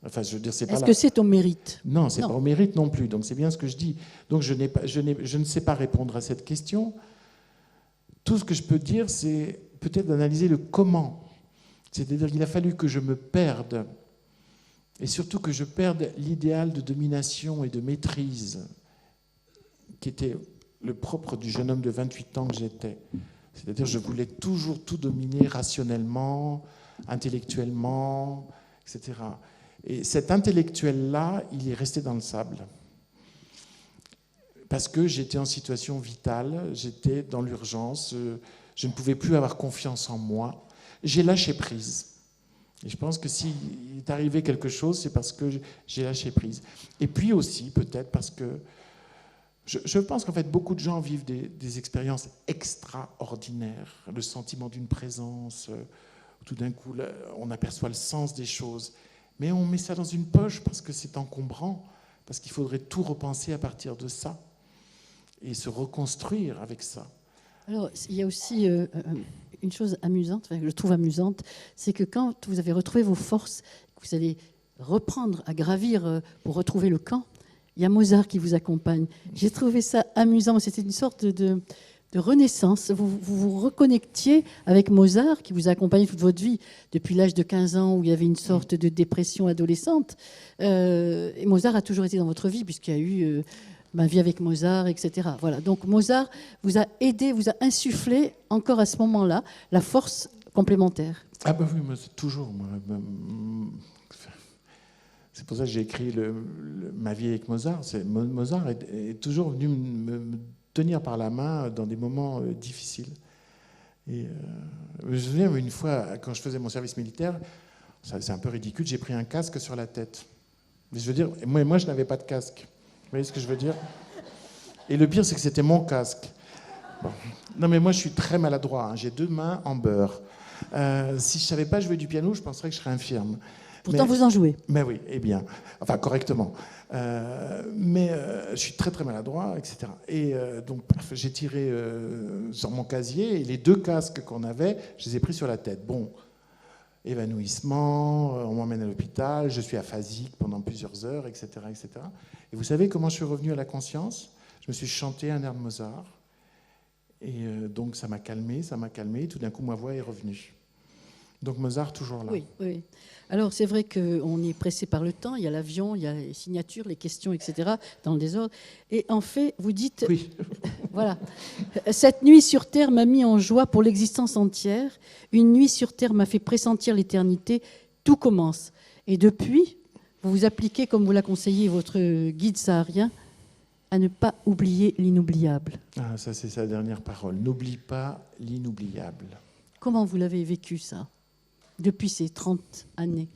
Enfin, je veux dire, c'est pas. Est-ce que c'est au mérite? Non, c'est pas au mérite non plus. Donc c'est bien ce que je dis. Donc je ne sais pas répondre à cette question. Tout ce que je peux dire, c'est peut-être d'analyser le comment. C'est-à-dire qu'il a fallu que je me perde, et surtout que je perde l'idéal de domination et de maîtrise qui était le propre du jeune homme de 28 ans que j'étais. C'est-à-dire je voulais toujours tout dominer rationnellement, intellectuellement, etc. Et cet intellectuel-là, il est resté dans le sable. Parce que j'étais en situation vitale, j'étais dans l'urgence, je ne pouvais plus avoir confiance en moi. J'ai lâché prise. Et je pense que s'il est arrivé quelque chose, c'est parce que j'ai lâché prise. Et puis aussi, peut-être parce que je pense qu'en fait, beaucoup de gens vivent des expériences extraordinaires. Le sentiment d'une présence, tout d'un coup, on aperçoit le sens des choses. Mais on met ça dans une poche parce que c'est encombrant, parce qu'il faudrait tout repenser à partir de ça et se reconstruire avec ça. Alors, il y a aussi une chose amusante, enfin, que je trouve amusante, c'est que quand vous avez retrouvé vos forces, que vous allez reprendre à gravir pour retrouver le camp, il y a Mozart qui vous accompagne. J'ai trouvé ça amusant. C'était une sorte de renaissance. Vous reconnectiez avec Mozart, qui vous a accompagné toute votre vie, depuis l'âge de 15 ans, où il y avait une sorte de dépression adolescente. Et Mozart a toujours été dans votre vie, puisqu'il y a eu ma vie avec Mozart, etc. Voilà. Donc Mozart vous a aidé, vous a insufflé, encore à ce moment-là, la force complémentaire. Ah ben oui, moi, c'est toujours... Moi, C'est pour ça que j'ai écrit Ma vie avec Mozart. Mozart est toujours venu me tenir par la main dans des moments difficiles. Et je me souviens une fois, quand je faisais mon service militaire, c'est un peu ridicule, j'ai pris un casque sur la tête. Mais je veux dire, moi je n'avais pas de casque. Vous voyez ce que je veux dire? Et le pire, c'est que c'était mon casque. Bon. Non, mais moi je suis très maladroit. Hein. J'ai 2 mains en beurre. Si je ne savais pas jouer du piano, je penserais que je serais infirme. Pourtant, vous en jouez. Mais oui, eh bien, enfin correctement. Je suis très très maladroit, etc. Et donc, j'ai tiré sur mon casier et les 2 casques qu'on avait, je les ai pris sur la tête. Bon, évanouissement, on m'emmène à l'hôpital, je suis aphasique pendant plusieurs heures, etc., etc. Et vous savez comment je suis revenu à la conscience? Je me suis chanté un air de Mozart. Et donc, ça m'a calmé. Tout d'un coup, ma voix est revenue. Donc Mozart, toujours là. Oui, oui. Alors c'est vrai qu'on est pressé par le temps, il y a l'avion, il y a les signatures, les questions, etc., dans le désordre. Et en fait, vous dites, oui. Voilà, cette nuit sur Terre m'a mis en joie pour l'existence entière, une nuit sur Terre m'a fait pressentir l'éternité, tout commence. Et depuis, vous vous appliquez, comme vous l'a conseillé votre guide saharien, à ne pas oublier l'inoubliable. Ah, ça c'est sa dernière parole, n'oublie pas l'inoubliable. Comment vous l'avez vécu ça depuis ces 30 années?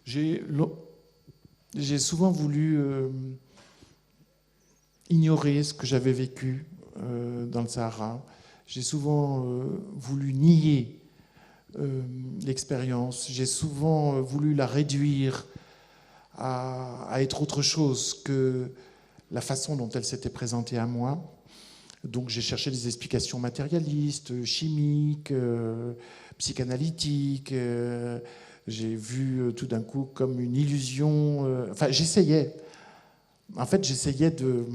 J'ai souvent voulu ignorer ce que j'avais vécu dans le Sahara. J'ai souvent voulu nier l'expérience. J'ai souvent voulu la réduire à être autre chose que la façon dont elle s'était présentée à moi. Donc j'ai cherché des explications matérialistes, chimiques, psychanalytiques. J'ai vu tout d'un coup comme une illusion. Enfin, j'essayais. En fait, j'essayais de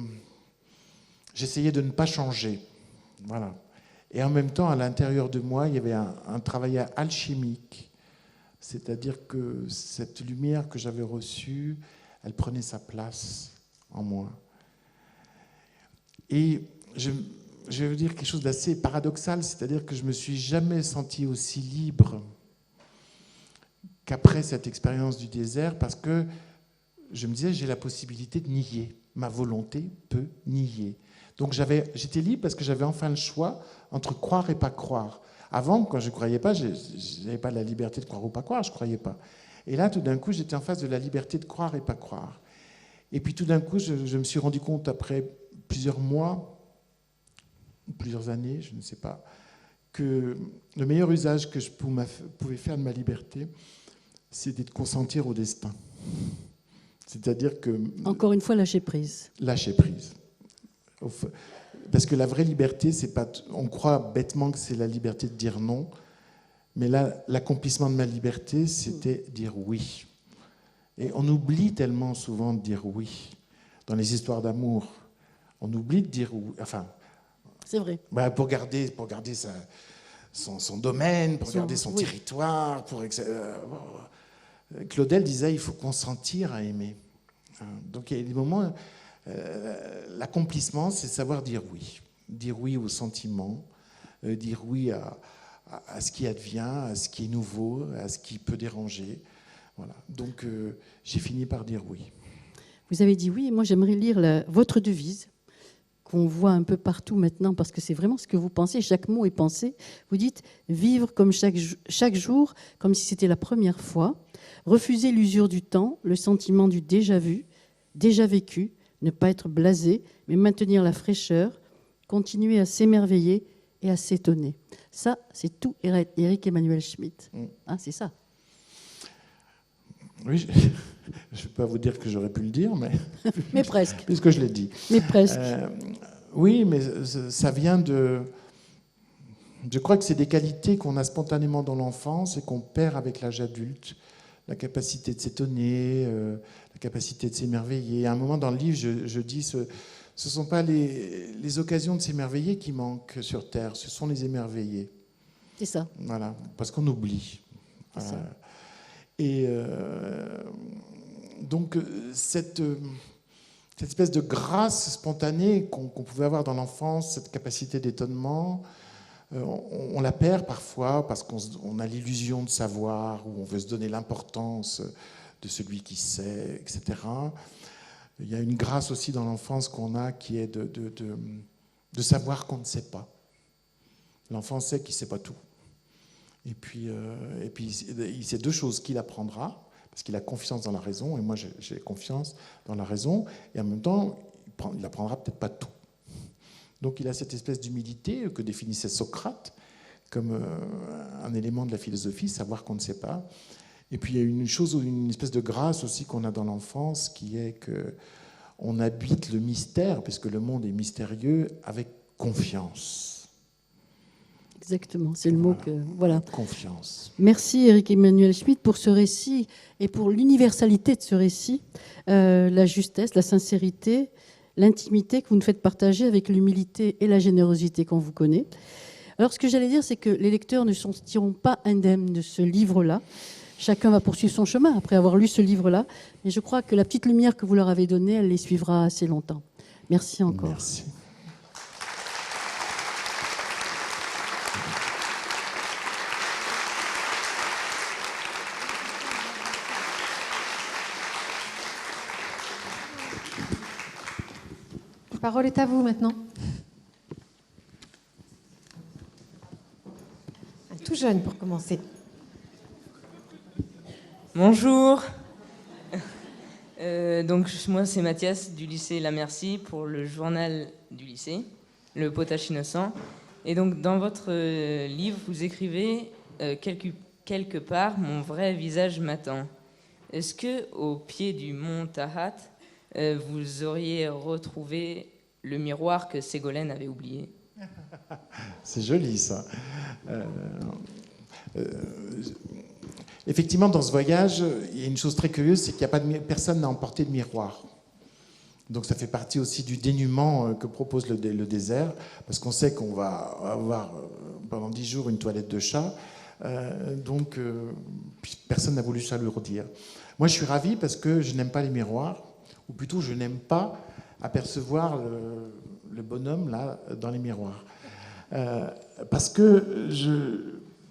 ne pas changer. Voilà. Et en même temps, à l'intérieur de moi, il y avait un travail alchimique. C'est-à-dire que cette lumière que j'avais reçue, elle prenait sa place en moi. Et je vais vous dire quelque chose d'assez paradoxal, c'est-à-dire que je ne me suis jamais senti aussi libre qu'après cette expérience du désert, parce que je me disais, j'ai la possibilité de nier. Ma volonté peut nier. Donc j'étais libre parce que j'avais enfin le choix entre croire et pas croire. Avant, quand je ne croyais pas, je n'avais pas la liberté de croire ou pas croire, je ne croyais pas. Et là, tout d'un coup, j'étais en face de la liberté de croire et pas croire. Et puis tout d'un coup, je me suis rendu compte, après plusieurs mois, plusieurs années, je ne sais pas, que le meilleur usage que je pouvais faire de ma liberté, c'était de consentir au destin. C'est-à-dire que... Encore une fois, lâcher prise. Lâcher prise. Parce que la vraie liberté, c'est pas... On croit bêtement que c'est la liberté de dire non, mais là, l'accomplissement de ma liberté, c'était dire oui. Et on oublie tellement souvent de dire oui. Dans les histoires d'amour, on oublie de dire oui. Enfin... C'est vrai. Pour garder son domaine, pour garder son territoire. Claudel disait il faut consentir à aimer. Donc il y a des moments, l'accomplissement, c'est savoir dire oui. Dire oui aux sentiments, dire oui à ce qui advient, à ce qui est nouveau, à ce qui peut déranger. Voilà. Donc j'ai fini par dire oui. Vous avez dit oui, et moi j'aimerais lire votre devise, qu'on voit un peu partout maintenant, parce que c'est vraiment ce que vous pensez, chaque mot est pensé. Vous dites « vivre comme chaque jour, comme si c'était la première fois, refuser l'usure du temps, le sentiment du déjà vu, déjà vécu, ne pas être blasé, mais maintenir la fraîcheur, continuer à s'émerveiller et à s'étonner. » Ça, c'est tout Éric Emmanuel Schmitt. Hein, c'est ça. Oui, je ne vais pas vous dire que j'aurais pu le dire, mais... mais presque. Puisque je l'ai dit. Mais presque. Oui, mais ça vient de... Je crois que c'est des qualités qu'on a spontanément dans l'enfance et qu'on perd avec l'âge adulte. La capacité de s'étonner, la capacité de s'émerveiller. À un moment dans le livre, je dis, ce ne sont pas les occasions de s'émerveiller qui manquent sur Terre, ce sont les émerveillés. C'est ça. Voilà, parce qu'on oublie. C'est ça. Et donc, cette espèce de grâce spontanée qu'on pouvait avoir dans l'enfance, cette capacité d'étonnement, on la perd parfois parce qu'on a l'illusion de savoir ou on veut se donner l'importance de celui qui sait, etc. Il y a une grâce aussi dans l'enfance qu'on a qui est de savoir qu'on ne sait pas. L'enfant sait qu'il ne sait pas tout. Et puis il sait deux choses qu'il apprendra, parce qu'il a confiance dans la raison, et moi j'ai confiance dans la raison, et en même temps, il n'apprendra peut-être pas tout. Donc il a cette espèce d'humilité que définissait Socrate comme un élément de la philosophie, savoir qu'on ne sait pas. Et puis il y a une espèce de grâce aussi qu'on a dans l'enfance, qui est qu'on habite le mystère, puisque le monde est mystérieux, avec confiance. Exactement, c'est le mot que... Voilà. Confiance. Merci Éric Emmanuel Schmitt pour ce récit et pour l'universalité de ce récit, la justesse, la sincérité, l'intimité que vous nous faites partager avec l'humilité et la générosité qu'on vous connaît. Alors ce que j'allais dire, c'est que les lecteurs ne sortiront pas indemnes de ce livre-là. Chacun va poursuivre son chemin après avoir lu ce livre-là. Mais je crois que la petite lumière que vous leur avez donnée, elle les suivra assez longtemps. Merci encore. Merci. La parole est à vous maintenant. Un tout jeune pour commencer. Bonjour. Donc moi c'est Mathias du lycée La Merci pour le journal du lycée, le Potache Innocent. Et donc dans votre livre vous écrivez quelque part mon vrai visage m'attend. Est-ce que au pied du mont Tahat vous auriez retrouvé le miroir que Ségolène avait oublié? C'est joli ça. Effectivement, dans ce voyage, il y a une chose très curieuse, c'est qu'il n'y a pas personne n'a emporté de miroir. Donc ça fait partie aussi du dénuement que propose le désert, parce qu'on sait qu'on va avoir pendant 10 jours une toilette de chat, donc personne n'a voulu s'alourdir. Moi je suis ravi parce que je n'aime pas les miroirs, ou plutôt je n'aime pas apercevoir le bonhomme là dans les miroirs. Parce que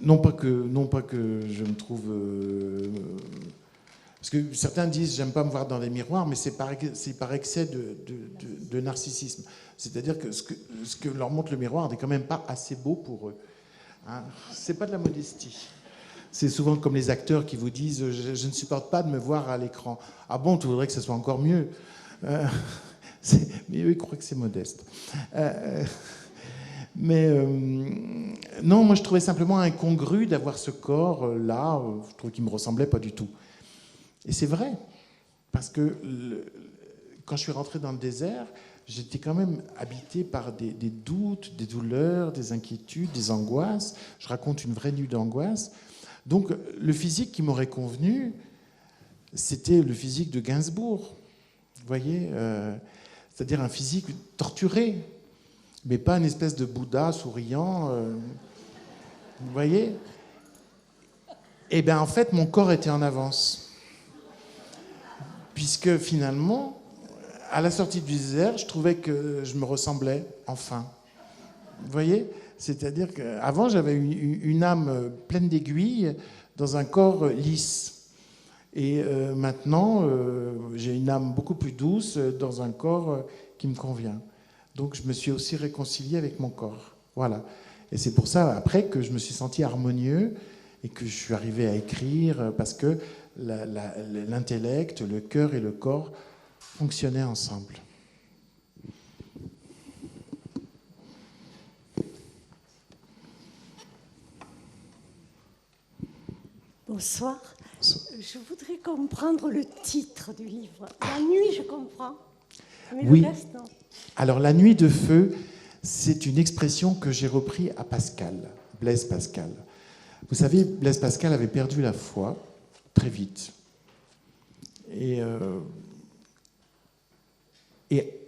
non pas que je me trouve... parce que certains disent j'aime pas me voir dans les miroirs, mais c'est par excès de narcissisme. C'est-à-dire que ce que leur montre le miroir n'est quand même pas assez beau pour eux. Hein, c'est pas de la modestie. C'est souvent comme les acteurs qui vous disent je ne supporte pas de me voir à l'écran. Ah bon, tu voudrais que ce soit encore mieux. Mais eux, ils croient que c'est modeste. Non, moi je trouvais simplement incongru d'avoir ce corps-là. Je trouvais qu'il ne me ressemblait pas du tout. Et c'est vrai, parce que quand je suis rentré dans le désert, j'étais quand même habité par des doutes, des douleurs, des inquiétudes, des angoisses. Je raconte une vraie nuit d'angoisse. Donc le physique qui m'aurait convenu, c'était le physique de Gainsbourg. Vous voyez, c'est-à-dire un physique torturé, mais pas une espèce de Bouddha souriant. Vous voyez? Eh bien, en fait, mon corps était en avance. Puisque finalement, à la sortie du désert, je trouvais que je me ressemblais, enfin. Vous voyez? C'est-à-dire qu'avant, j'avais une âme pleine d'aiguilles dans un corps lisse. Et maintenant, j'ai une âme beaucoup plus douce dans un corps qui me convient. Donc je me suis aussi réconcilié avec mon corps. Voilà. Et c'est pour ça, après, que je me suis senti harmonieux et que je suis arrivé à écrire, parce que l'intellect, le cœur et le corps fonctionnaient ensemble. Bonsoir. Je voudrais comprendre le titre du livre. La nuit, je comprends. Mais oui. Le reste, non. Alors, la nuit de feu, c'est une expression que j'ai reprise à Pascal, Blaise Pascal. Vous savez, Blaise Pascal avait perdu la foi très vite. Et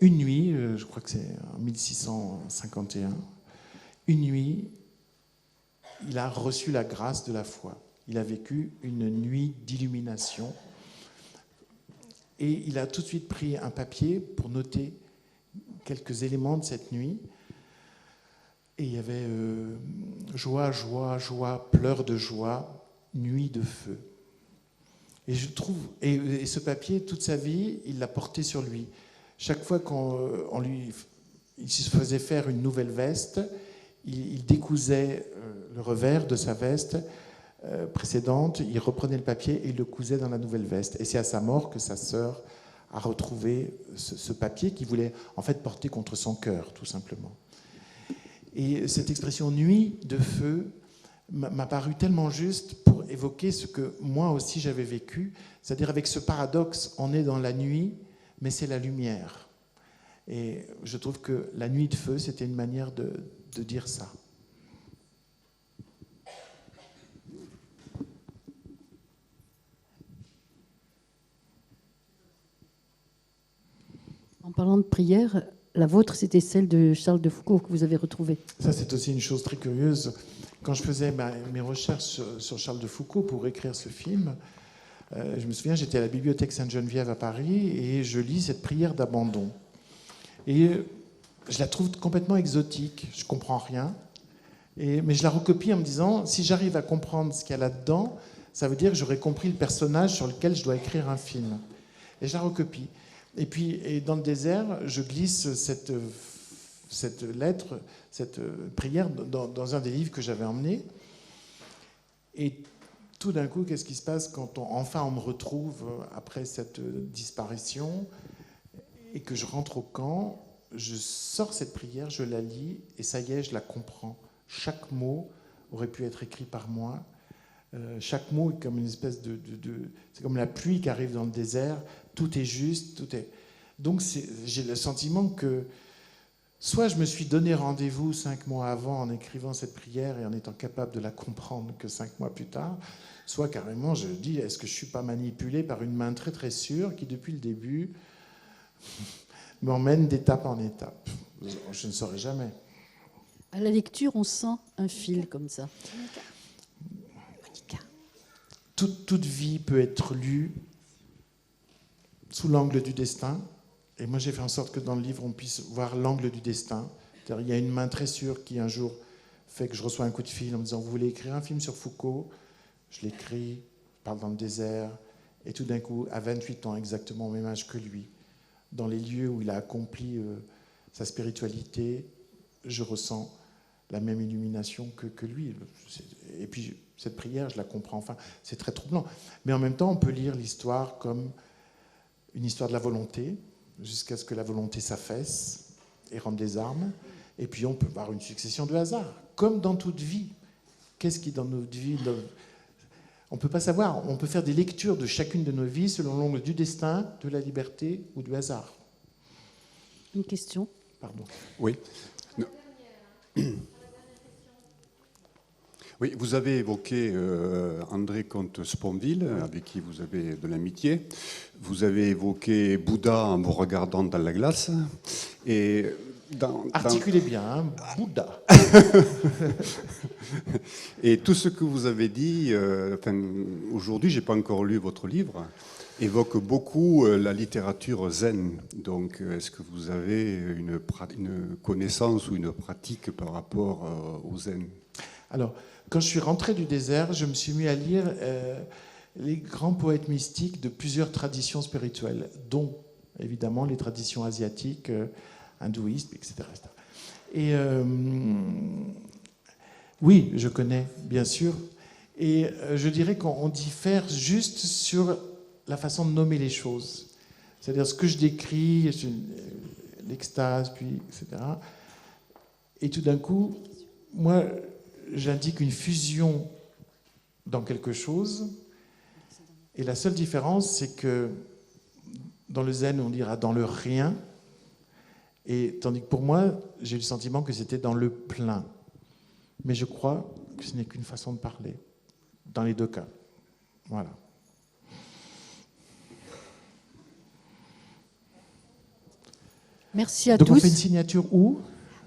une nuit, je crois que c'est en 1651, une nuit, il a reçu la grâce de la foi. Il a vécu une nuit d'illumination. Et il a tout de suite pris un papier pour noter quelques éléments de cette nuit. Et il y avait joie, joie, joie, pleurs de joie, nuit de feu. Et je trouve, et ce papier, toute sa vie, il l'a porté sur lui. Chaque fois il se faisait faire une nouvelle veste, il décousait le revers de sa veste précédente, il reprenait le papier et il le cousait dans la nouvelle veste. Et c'est à sa mort que sa sœur a retrouvé ce papier qu'il voulait en fait porter contre son cœur, tout simplement. Et cette expression nuit de feu m'a paru tellement juste pour évoquer ce que moi aussi j'avais vécu, c'est-à-dire avec ce paradoxe, on est dans la nuit, mais c'est la lumière. Et je trouve que la nuit de feu, c'était une manière de dire ça. En parlant de prière, la vôtre, c'était celle de Charles de Foucault que vous avez retrouvée. Ça, c'est aussi une chose très curieuse. Quand je faisais mes recherches sur Charles de Foucault pour écrire ce film, je me souviens, j'étais à la bibliothèque Sainte-Geneviève à Paris et je lis cette prière d'abandon. Et je la trouve complètement exotique, je ne comprends rien. Mais je la recopie en me disant, si j'arrive à comprendre ce qu'il y a là-dedans, ça veut dire que j'aurais compris le personnage sur lequel je dois écrire un film. Et je la recopie. Et puis, dans le désert, je glisse cette lettre, cette prière dans un des livres que j'avais emmené. Et tout d'un coup, qu'est-ce qui se passe quand on me retrouve après cette disparition et que je rentre au camp, je sors cette prière, je la lis et ça y est, je la comprends. Chaque mot aurait pu être écrit par moi. Chaque mot est comme une espèce c'est comme la pluie qui arrive dans le désert. Tout est juste, tout est... Donc j'ai le sentiment que soit je me suis donné rendez-vous 5 mois avant en écrivant cette prière et en étant capable de la comprendre que 5 mois plus tard, soit carrément je dis, est-ce que je ne suis pas manipulé par une main très très sûre qui depuis le début m'emmène d'étape en étape. Je ne saurais jamais. À la lecture, on sent un fil comme ça. Monica. Toute vie peut être lue sous l'angle du destin. Et moi, j'ai fait en sorte que dans le livre, on puisse voir l'angle du destin. C'est-à-dire, il y a une main très sûre qui, un jour, fait que je reçois un coup de fil en me disant « Vous voulez écrire un film sur Foucault ?» Je l'écris, je parle dans le désert. Et tout d'un coup, à 28 ans, exactement au même âge que lui, dans les lieux où il a accompli sa spiritualité, je ressens la même illumination que lui. Et puis, cette prière, je la comprends. Enfin, c'est très troublant. Mais en même temps, on peut lire l'histoire comme une histoire de la volonté, jusqu'à ce que la volonté s'affaisse et rende des armes. Et puis, on peut voir une succession de hasards, comme dans toute vie. Qu'est-ce qui, dans notre vie... On ne peut pas savoir. On peut faire des lectures de chacune de nos vies selon l'angle du destin, de la liberté ou du hasard. Une question. Pardon. Oui. Oui, vous avez évoqué André Comte-Sponville, avec qui vous avez de l'amitié. Vous avez évoqué Bouddha en vous regardant dans la glace. Et articulez bien, hein, Bouddha. Et tout ce que vous avez dit, aujourd'hui, je n'ai pas encore lu votre livre, évoque beaucoup la littérature zen. Donc, est-ce que vous avez une connaissance ou une pratique par rapport au zen ? Alors, quand je suis rentré du désert, je me suis mis à lire les grands poètes mystiques de plusieurs traditions spirituelles, dont évidemment les traditions asiatiques, hindouistes, etc. Et oui, je connais, bien sûr. Et je dirais qu'on diffère juste sur la façon de nommer les choses. C'est-à-dire ce que je décris, l'extase, puis, etc. Et tout d'un coup, moi, j'indique une fusion dans quelque chose. Et la seule différence, c'est que dans le zen, on dira dans le rien. Et tandis que pour moi, j'ai eu le sentiment que c'était dans le plein. Mais je crois que ce n'est qu'une façon de parler, dans les deux cas. Voilà. Merci à Donc tous. on fait une signature où ?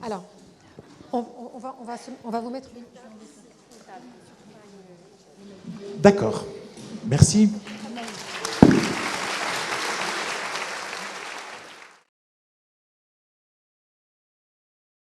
Alors, on va vous mettre... D'accord. Merci.